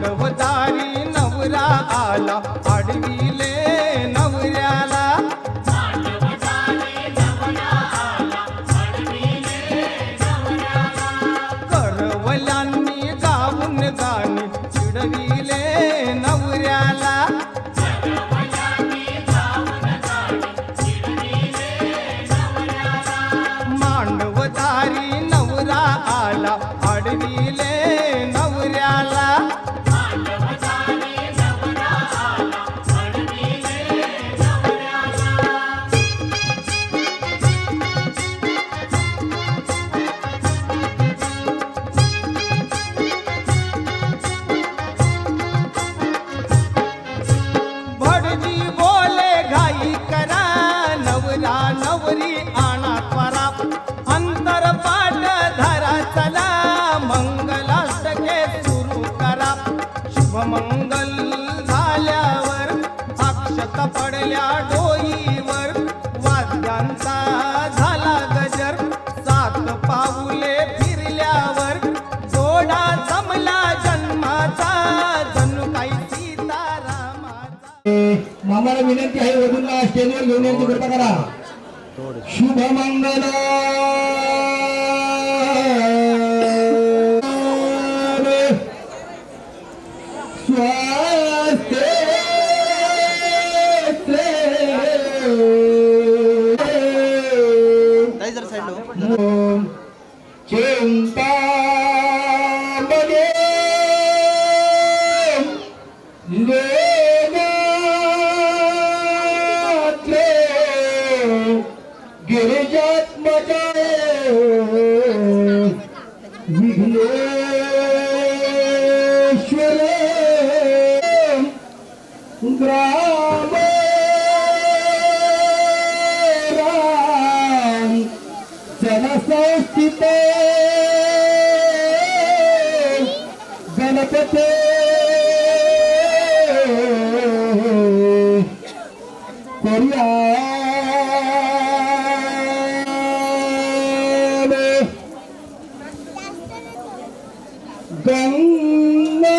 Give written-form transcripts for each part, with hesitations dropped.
मांडवदारी नवरा आला आडविले नवऱ्याला करवल्यांनी गाऊन गाणी चिडविले नवऱ्याला मांडवदारी नवरा आला आडविले नवऱ्याला भटजी बोले घाई करा नवरा नवरी आणा त्वरा अंतर पाठ धरा चला मंगलाष्टके सुरू करा शुभमंगल झाल्यावर अक्षत पडल्या डोईवर वाद्यांचा झाला गजर सात पाऊले फिरल्यावर जोडा जमला जन्माचा जणू काही सीतारामाचा मामाला विनंती आहे वधूंना स्टेजवर घेऊन यायची कृपा करा शुभमंगल स्वास्ते चिंता गिरिजात्मजा विघ्नेश्वर ग्राम राम जनसंस्थित गणपते कोरिया गंगा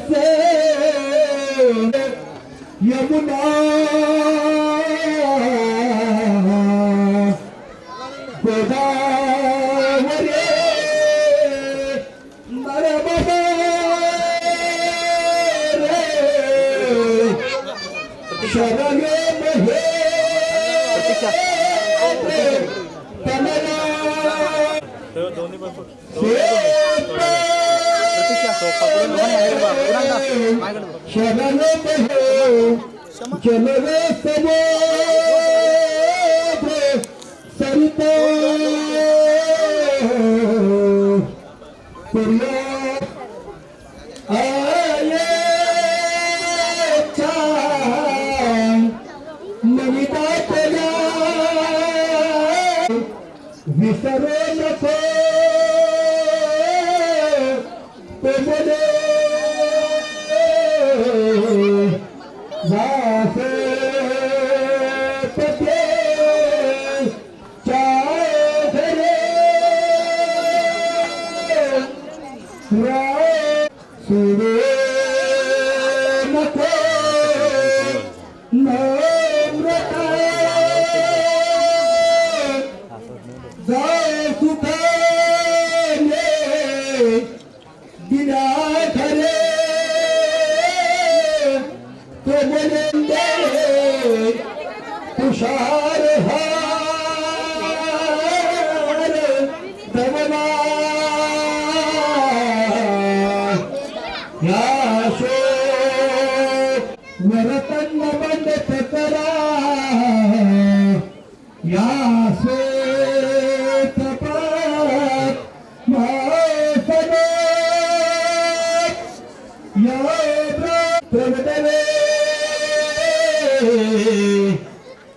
से यमुना गोदावरी नर्मदा शरणे महे शरण जनवे समुद्र सरिता आये नविता तेरा विसरो नको तुझे वासे पते चाहे सुरे नको नम्रता जाय सुखाने बिना घरे तो बोलेंगे तुषार हार दमना याशो नरतन बंद करा याशो तपात मासने या प्रगटवे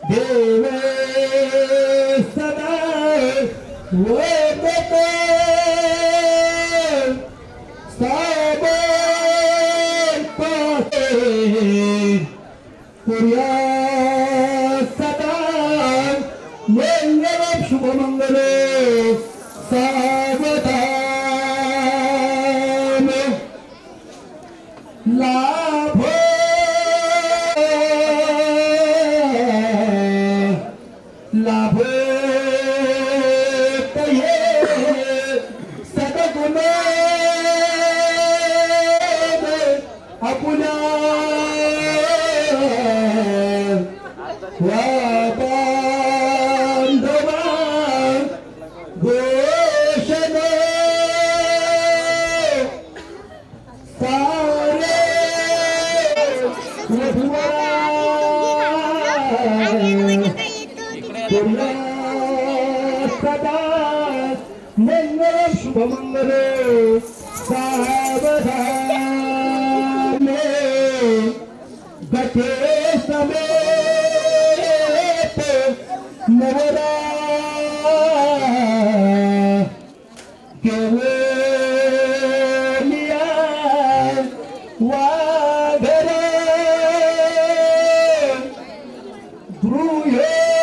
देवे सदा वेदते साबन पासे पुर्या सदा मंगल शुभमंगल सावधान लाभो लाभो तये सदगुण आपुला बांधवा घोषण सारे तुला सदा मंगल शुभमंगल सावधान गते समेत नवरा गेवलिया वाघरे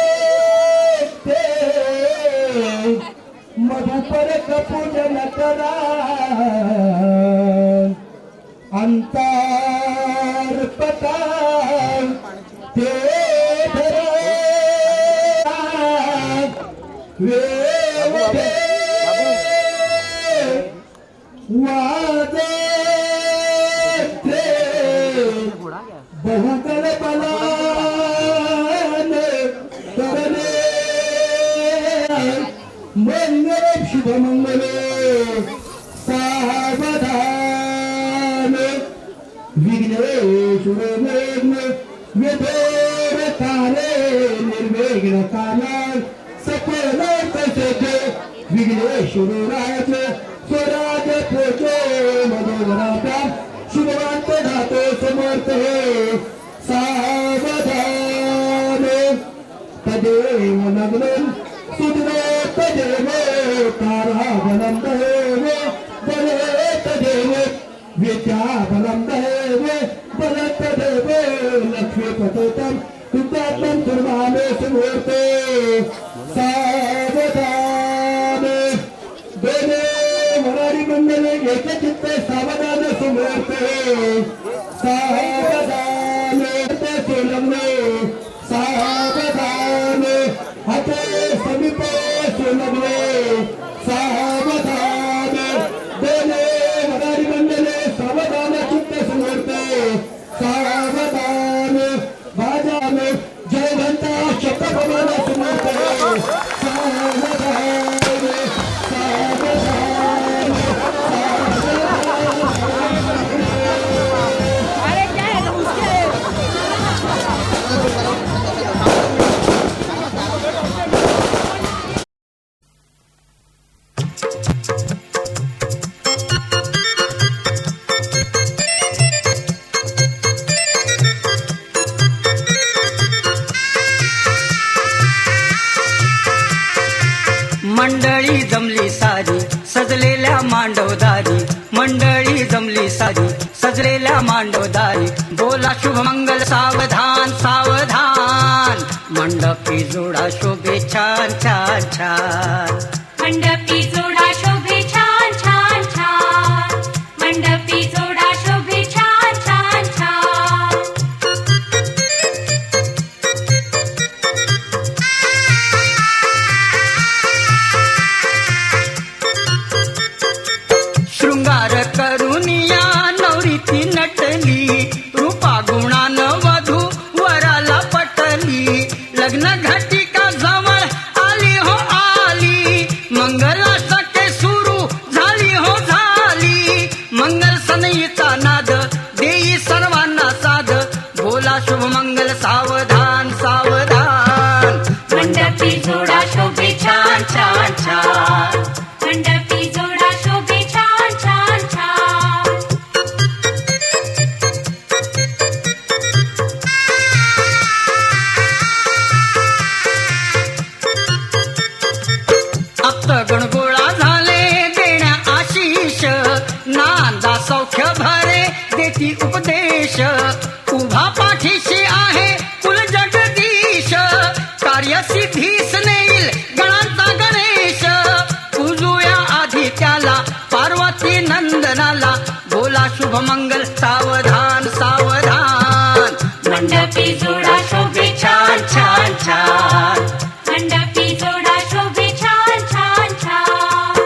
गृह्यते मधुपर कपूजन करा अंतर्पता ते वेवदे वादे बहुगण बलान करणे मंगल शुभमंगल सावधान विघ्नेश्वर विघ्न काले निर्विघ्न काला सकल कसे विघ्नेश्वराज स्वराज पोचो मनोहराचा शुभवंत धातो समर्थ हे सावधान तदेव लग्नं सुदनो तदेव ताराबलं देव बले तदेव विद्याबलं देव बलतदेव लक्ष्मीपतितं कृतात्मं सर्वामे सुमूर्ते सावधान बेने वरारी मंडले एकचित्ते सावधान सुमूर्ते सावधान सुलभने सावधान हते समीपे सुलभने सावधान बेने वरारी मंडले सावधान चित्ते सुमूर्ते सावधान भाजान जय घंटा शतभवन सुमूर्ते सावधान सावधान अरे क्या है तुम उसके मंडळी जमली सारी सजलेल्या मांडवदारी मंडळी जमली सारी सजलेल्या मांडवदारी बोला शुभमंगल सावधान सावधान मंडपी जोडा शोभे छान छान छान मंडपी जोडा शोभे छान छान छान मंडपी जोडा शोभे छान छान छान शृंगार करुनिया नवरीती नटली रूपा गुणान वधू वराला पटली लग्न घटिका जवळ आली हो आली मंगला सके नंदनाला बोला शुभ मंगल सावधान सावधान. मंडपी जोडा शोभे छान छान छान. मंडपी जोडा शोभे छान छान छान.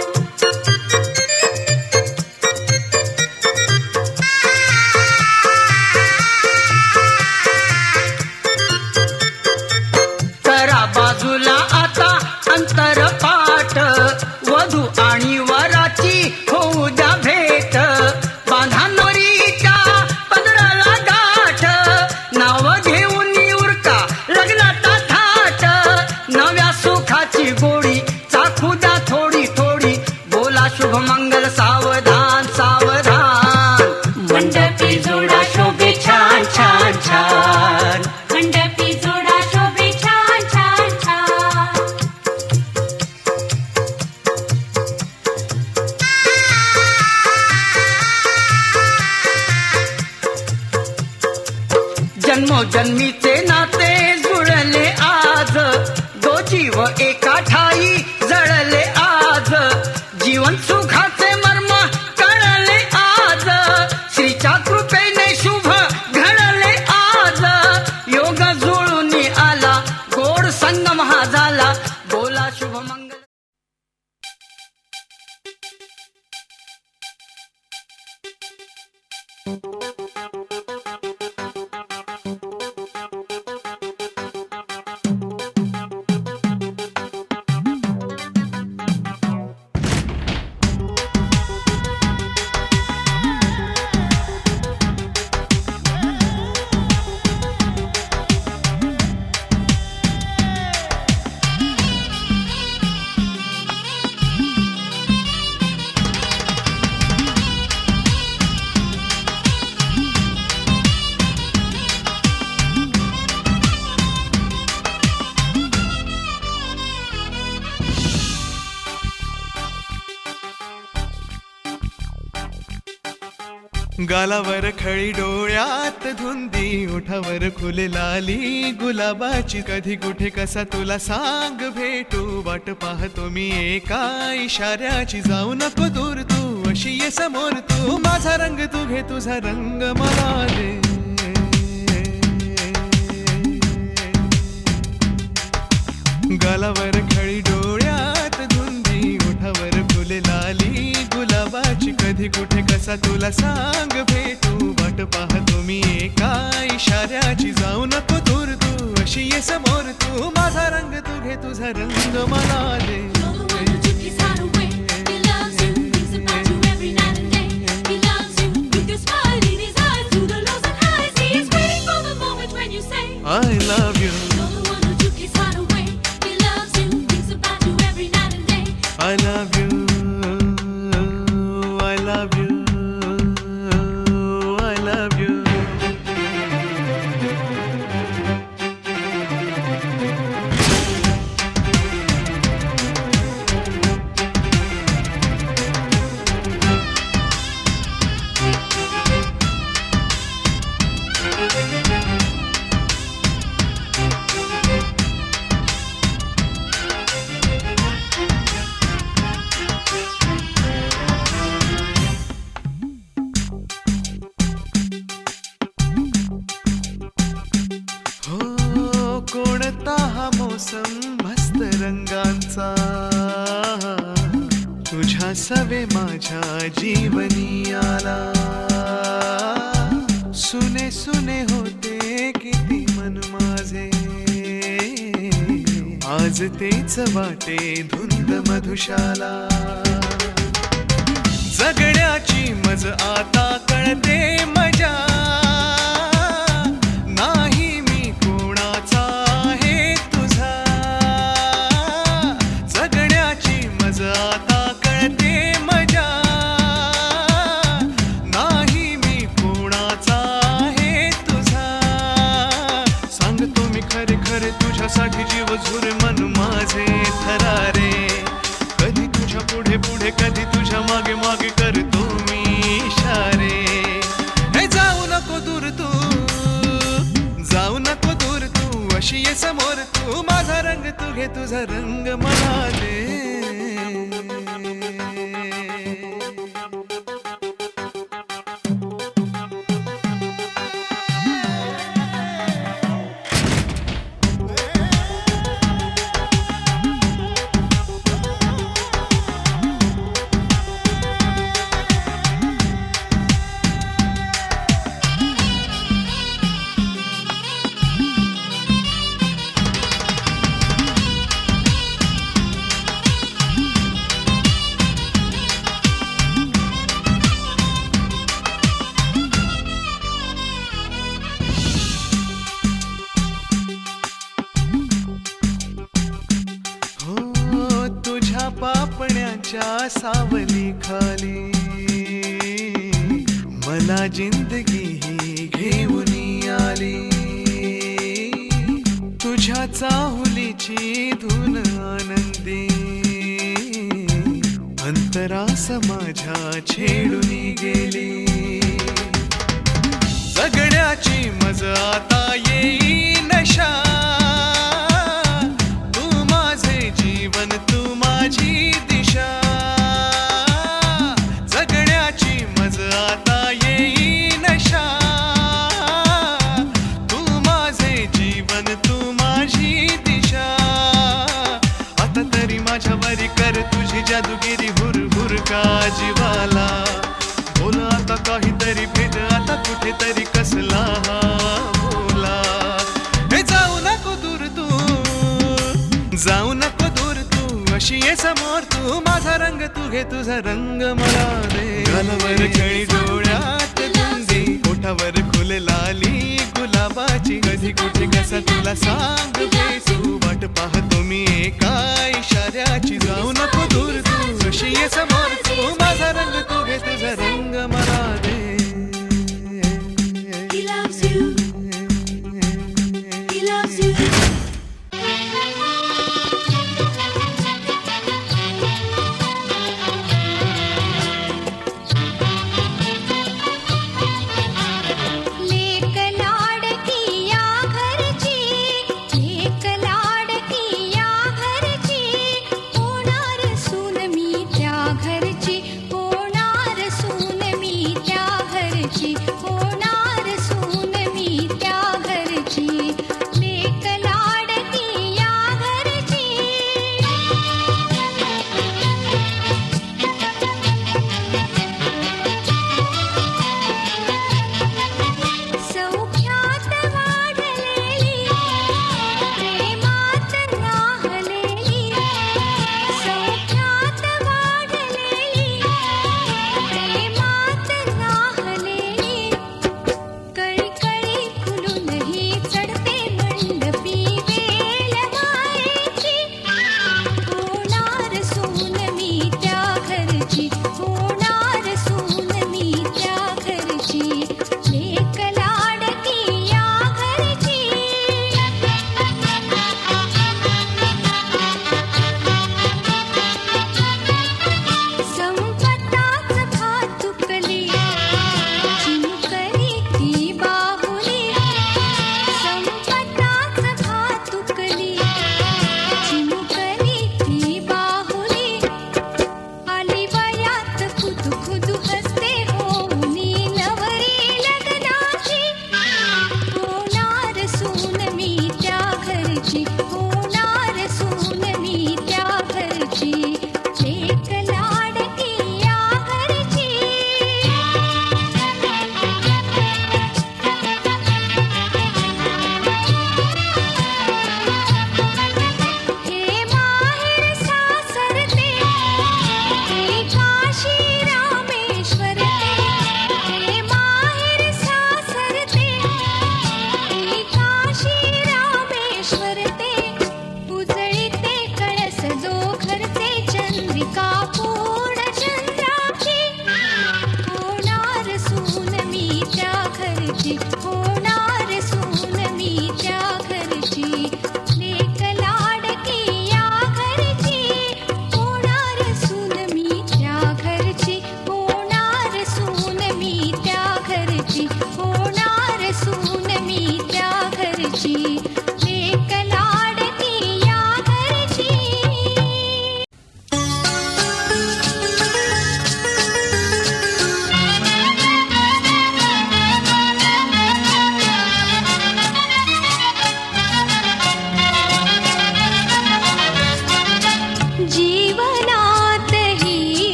करा बाजूला आता अंतरपाठ वधू आणि वराची होऊ द्या भेट. बांधानोरीच्या पदराला गाठ नाव घेऊन उरका लग्नाचा थाट. नव्या सुखाची गोडी चाखू द्या थोडी थोडी बोला शुभ मंगल सावधान सावधान. मंडपी जोडा शोभे छान छान छान. मंडपी जोडा शोभे छान छान छान. जन्मोजन्मीचे नाते जुळले आज. दो जीव एका ठाई जळले आज. जीवन सुखाचे मर्म कळले आज. श्रीच्या कृपेने शुभ घडले आज. योग जुळून आला गोड संगम हा झाला बोला शुभ मंगल. गालावर खळी डोळ्यात धुंदी ओठावर फुले लाली गुलाबाची. कधी कुठे कसा तुला सांग भेटू वाट पाहतो मी एका इशाऱ्याची. जाऊ नको दूर तू अशी ये समोर तू. माझा रंग तू घे तुझा रंग मला दे. गालावर खळी डोळ्यात धुंदी ओठावर फुले लाली गुलाबाची. कधी कुठे कसा तुला सांग भेटू वाट पाहतो मी एका इशाऱ्याची. जाऊ नको दूर तू अशी ये समोर तू. माझा रंग तू घे तुझा रंग मला दे. I love you. I love you. I love you. I love you. मोसम मस्त रंगांचा तुझ्या सवे माझ्या जीवनी आला. सुने सुने होते किती मन माझे आज तेच वाटे धुंद मधुशाला. जगण्याची मज आता कळते मजा नाही मी कोणाचा आहे तुझा. जगण्याची मज आता कळते मजा नाही मी कोणाचा आहे तुझा. सांगतो मी खरे खरे तुझ्यासाठी जीव झुरे मन माझे थरारे. कधी तुझ्या पुढे पुढे कधी तुझ्या मागे मागे करतो मी इशारे. हे जाऊ नको दूर तू जाऊ नको दूर तू अशी ये समोर तू. माझा रंग तू घे तुझा रंग मला दे. सावली खाली मला जिंदगी ही घेऊन आली तुझ्या चाहुलीची धून आनंदी अंतरास माझ्या छेडून गेली जगण्याची मजा आता येई नशा तू माझे जीवन तू माझी दिशा जगण्याची मजा आता येई नशा तू माझे जीवन तू माझी दिशा आता तरी माझ्यावरी कर तुझी जादूगिरी हुर हुर का जीवाला बोल आता काहीतरी भेद आता कुठेतरी कसला हा बोला हे जाऊ नको दूर तू अशी ये समोर तू माझा रंग तू घे तुझा रंग मला दे गालावर खळी डोळ्यात गुंदी ओठावर फुल लाली गुलाबाची कधी कुठे कसा तुला सांग तू वाट पाहतो मी एका इशाऱ्याची जाऊ नको दूर तू अशी ये समोर तू माझा रंग तू घे तुझा रंग मला दे He loves you. He loves you. लेक लाडकी या घरची लेक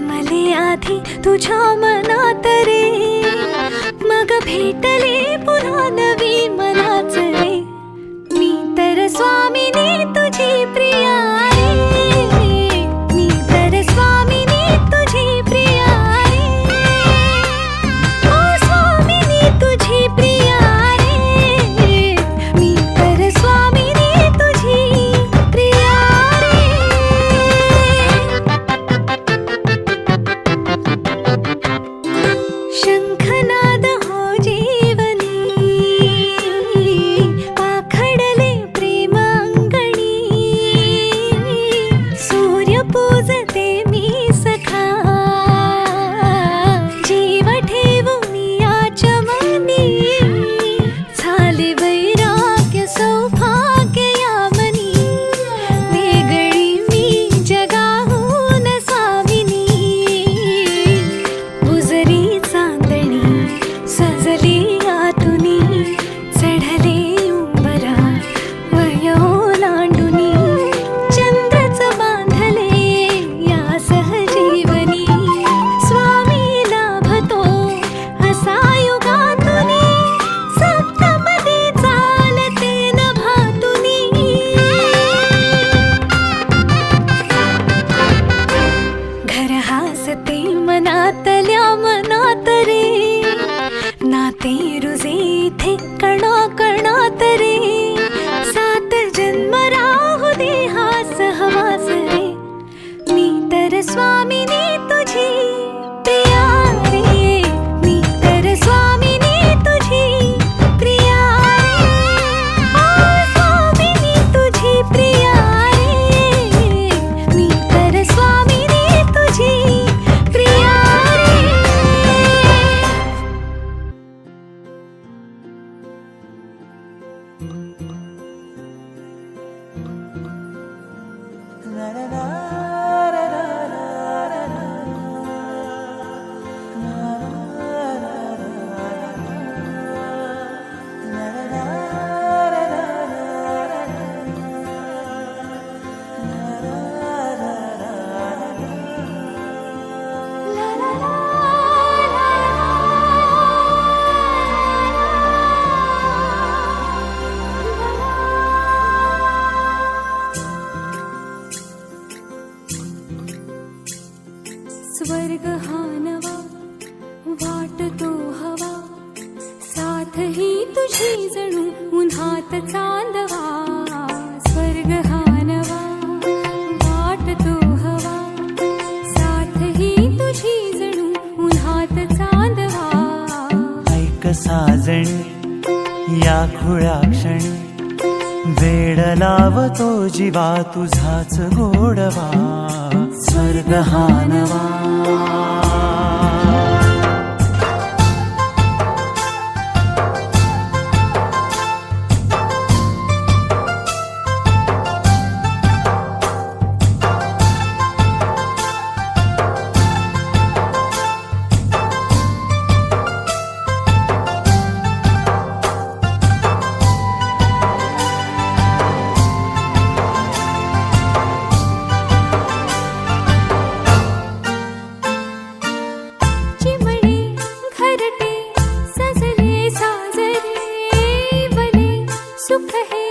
जन्मले आधी तुझ्या मनात रे, मग भेटले पुन्हा नवी मनाच रे. मी तर स्वामिनी तुझी प्रिया रे, मी तर स्वामिनी तुझी प्रिया रे. ओ स्वामिनी तुझी प्रिया रे, मी तर स्वामिनी तुझी प्रिया रे. शंखनाद हो जीवनी, पाखडले प्रेम अंगणी. सूर्य पूजते मी सखा, जीव ठेवून याच्या मनी. झाले वैराग्य सौभाग्य यामनी, वेगळी मी जगाहून सामिनी. उजरी चांदणी सजली आतुनी, चढले उंबरा वय ओलांडुनी. चंद्रच बांधले या सहजीवनी, स्वामी लाभतो असा युगातुनी. सप्तपदी चालते नभातुनी. घर हासते मनातल्या मनात रे, नाते रुजे इथे कणा कणात रे. 7 जन्म राहू दे हा सहवास रे, मी तर स्वामिनी तुझी प्रिया रे, मी तर स्वामिनी तुझी प्रिया रे. ओ स्वामिनी तुझी प्रिया रे, मी तर स्वामिनी तुझी प्रिया रे. स्वर्ग हा नवा वाटतो हवा, साथ ही तुझी जणू उन्हात चांदवा. स्वर्ग हा नवा वाटतो हवा, साथ ही तुझी जणू उन्हात चांदवा. ऐक साजणी या खुळ्या क्षणी, वेड लावतो जीवा तुझाच गोडवा. स्वर्ग हा नवा. सुख है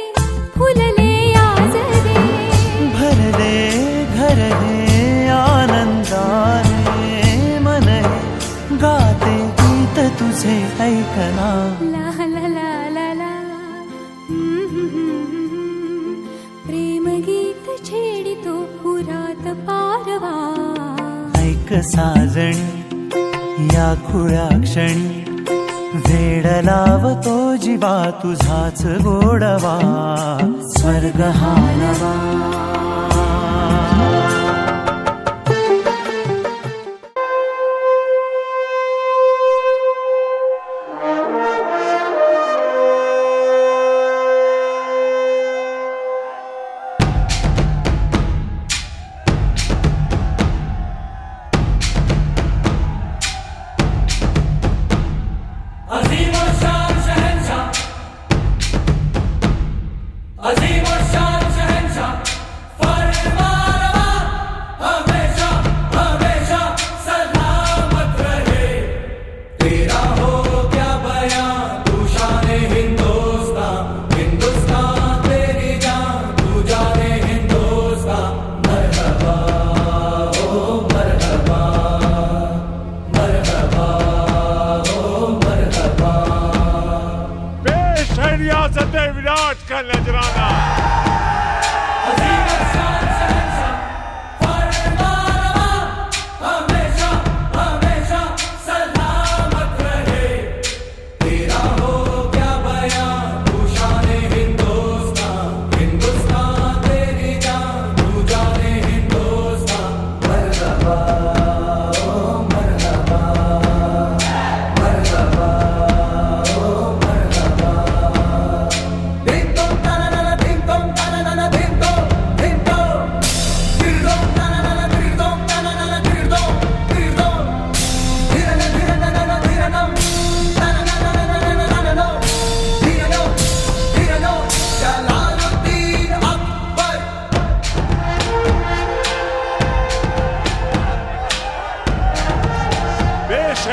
फुलले आज रे. भरले घर हे आनंदाने, मन हे गाते गीत तुझे ऐकना. ला ला ला ला ला. प्रेम गीत छेडितो पुरात पारवा. ऐक साजणी या खुळ्या क्षणी, वेड लावतो जीवा तुझाच गोडवा. स्वर्ग हा नवा. का नजराना।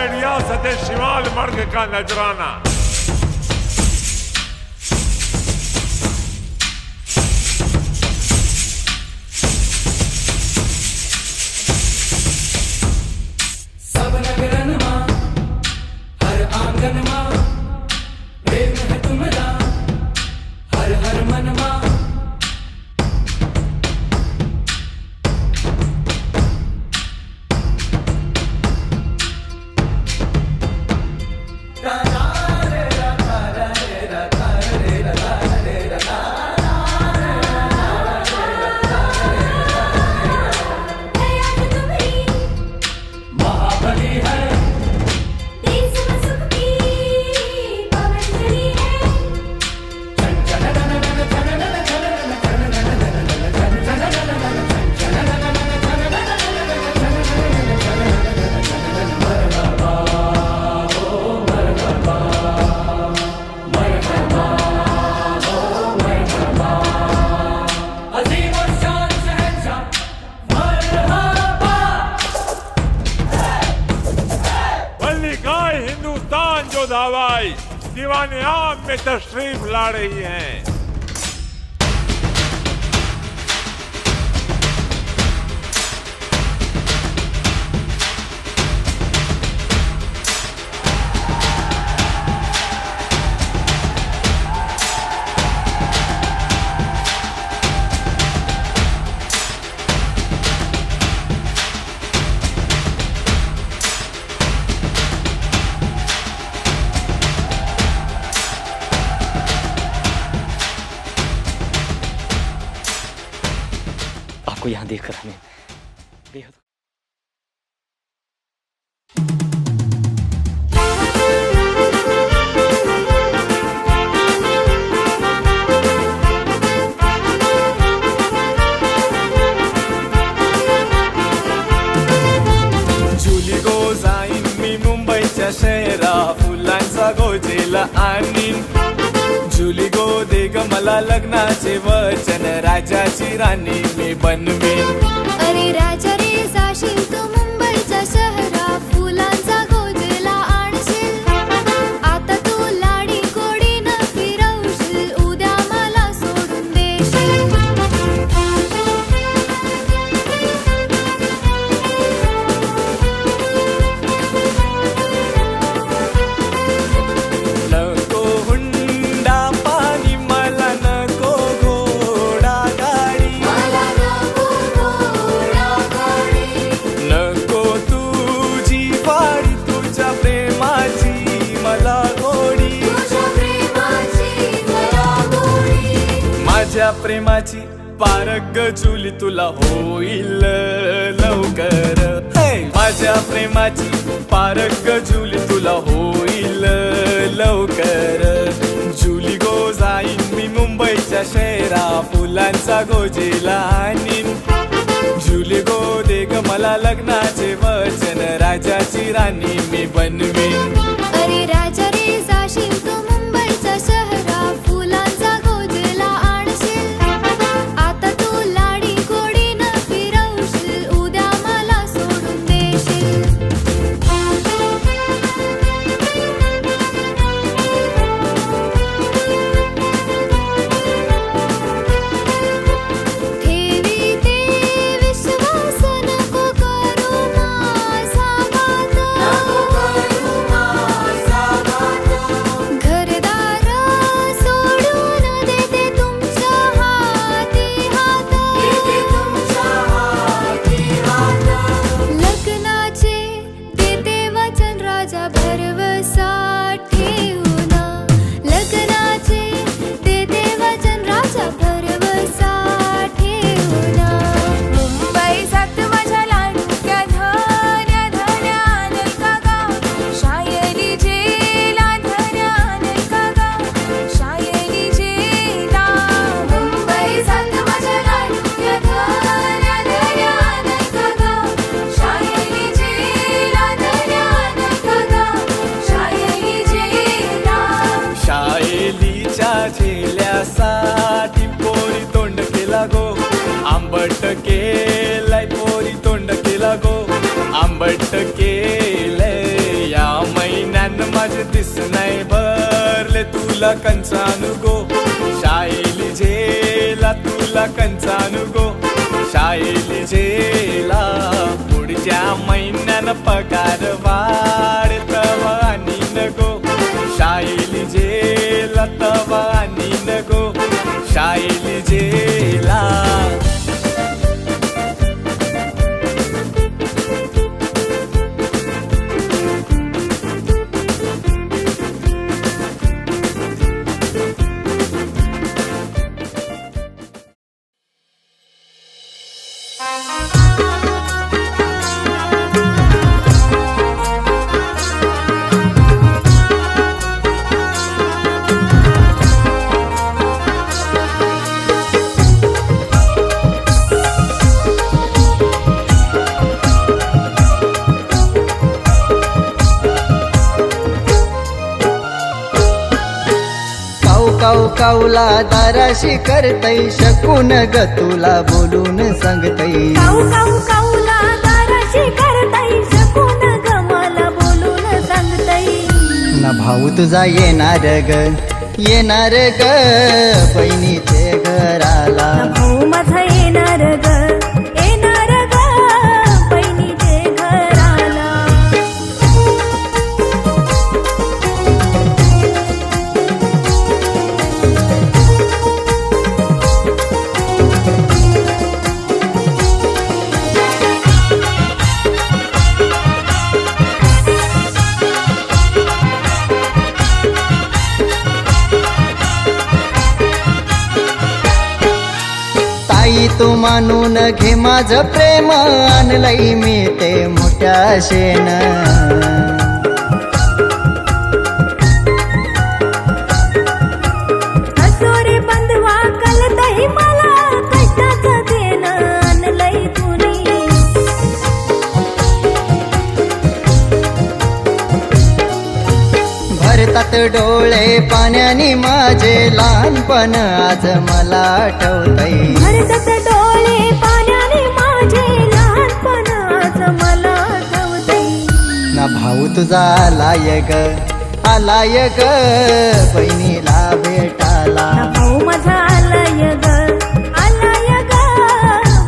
रियासत शिमाल मर्ग का नजराना। सब नगरन मा हर आंगन मा प्रेम है तुमरा हर हर मन मा। हिंदुस्तान जो दावाई दीवाने आम में तशरीफ ला रही हैं। आपको यहाँ देखकर हमें बेहद जुली गो जाईन मी मुंबईच्या शहरा फुलांचा गोजेला आणीन। जुली गो दे ग मला लग्नाचे वचन राजाची राणी मी बनवीन। अरे राजा रे जाशील तू मुंबईच्या शहरा फुलांचा गोजेला आणशील। आता तू लाडी गोडी न फिरवशील उद्या मला सोडून देशील। नको हुंडा पाणी मला नको घोडा गाडी। नको तुझी वाडी तुझ्या प्रेमाची मला गोडी। माझ्या प्रेमाची पारग जुली तुला होईल लवकर। माझ्या प्रेमाची पारग जुली तुला होईल लवकर। जुली गो जाईन मी मुंबईच्या शहरा फुलांचा गोजेला आणीन। जुली गो दे ग मला लग्नाचे वचन राजाची राणी मी बनवीन। अरे राजा रे जाशील तू मुंबईच्या शहरा फुलांचा गोजेला आणशील। आता तू लाडी गोडी न फिरवशील उद्या मला सोडून देशील। ठेवी ते विश्वास नको करू माझा घात। केलंय पोरी तोंड केला गो आंबट केलंय या महिन्यानं माझं दिस नाही भरले तुला कंचानु गो शाईली झेला तुला कंचानु गो शाईली झेला पुढच्या महिन्यानं पगार वाढतवा आणि नको शाईली झेला तवा आणि नको शाईली झेला काऊला दाराशी करतै शकून ग तुला बोलून सांगतै काऊला दाराशी करतै शकून ग मला बोलून सांगतै ना भाऊ तुझा येणार ग बहिणीचे घराला भाऊ माझा येणार ग बहिणीचे घराला तू मानून घे माझं प्रेम आणलंय मी ते मोठ्या शेण हसोरे बंधवा कलतही मला कष्टाचं देणं आणलंय तुनी भरतात डोळे पाण्याने माझे लहानपण आज मला आठवतंय भरतात डोळे पाण्याने माझे लहानपण आज मला आठवतंय ना भाऊ तुझा आलाय ग बहिणीला भेटाला ना भाऊ माझा आलाय ग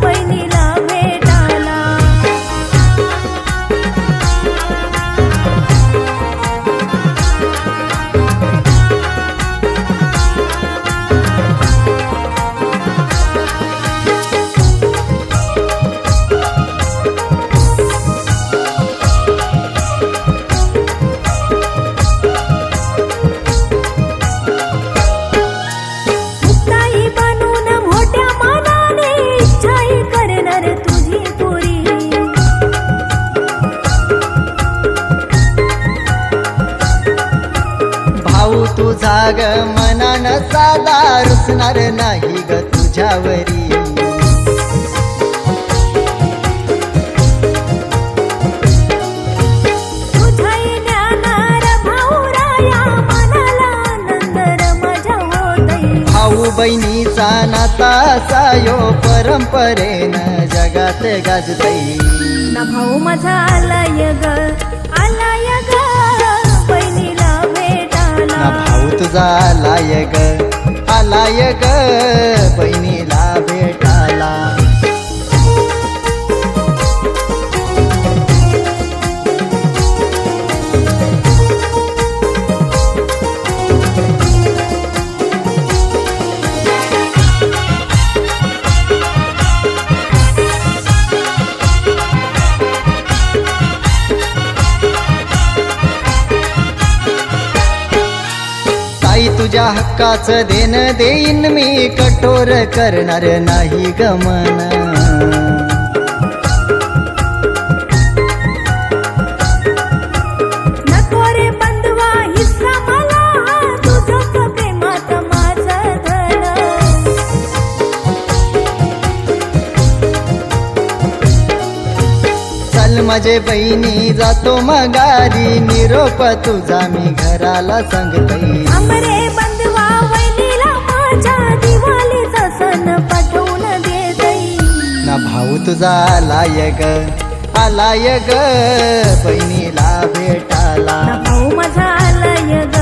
बहिणीला भेटाला तुझा ग मनानं साधा रुसणार नाही ग तुझ्यावरी तुझ्या येण्यावर भाऊराया मनाला आनंद माझ्या होतय भाऊ बहिणीचा नाता सायो परंपरेनं जगात गाजतय ना भाऊ माझा आलाय ग बहिणीला भेटाला ना भाऊ तुझा आलाय ग बहिणीला भेटाला तुझ्या हक्काचं देणं देईन मी कठोर करणार नाही गमन नको रे बंधवा हिस्सा मला तुझं प्रेमात माझं धन चल माझे बहिणी जातो मगारी निरोप तुझा मी घराला सांगतई अमरे बंधवा वहिनीला माझ्या दिवाळीचा सण पाठवून देतई ना भाऊ तुझा आलाय ग आलाय ग बहिणीला भेटाला भाऊ माझा आलाय ग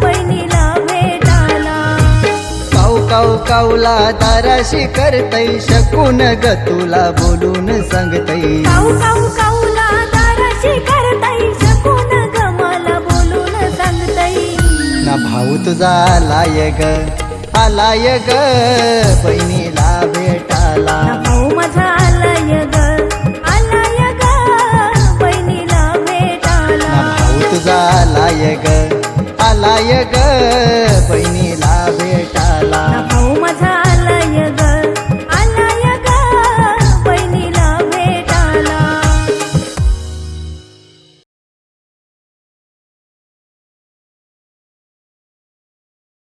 बहिणीला भेटाला काऊ काऊला दाराशी करतै शकून ग तुला बोलून सांगतै काऊला दाराशी करतै शकून ग मला बोलून सांगतै ना भाऊ तुझा आलाय ग बहिणीला भेटाला भाऊ माझा आलाय ग बहिणीला भेटाला ना भाऊ तुझा आलाय ग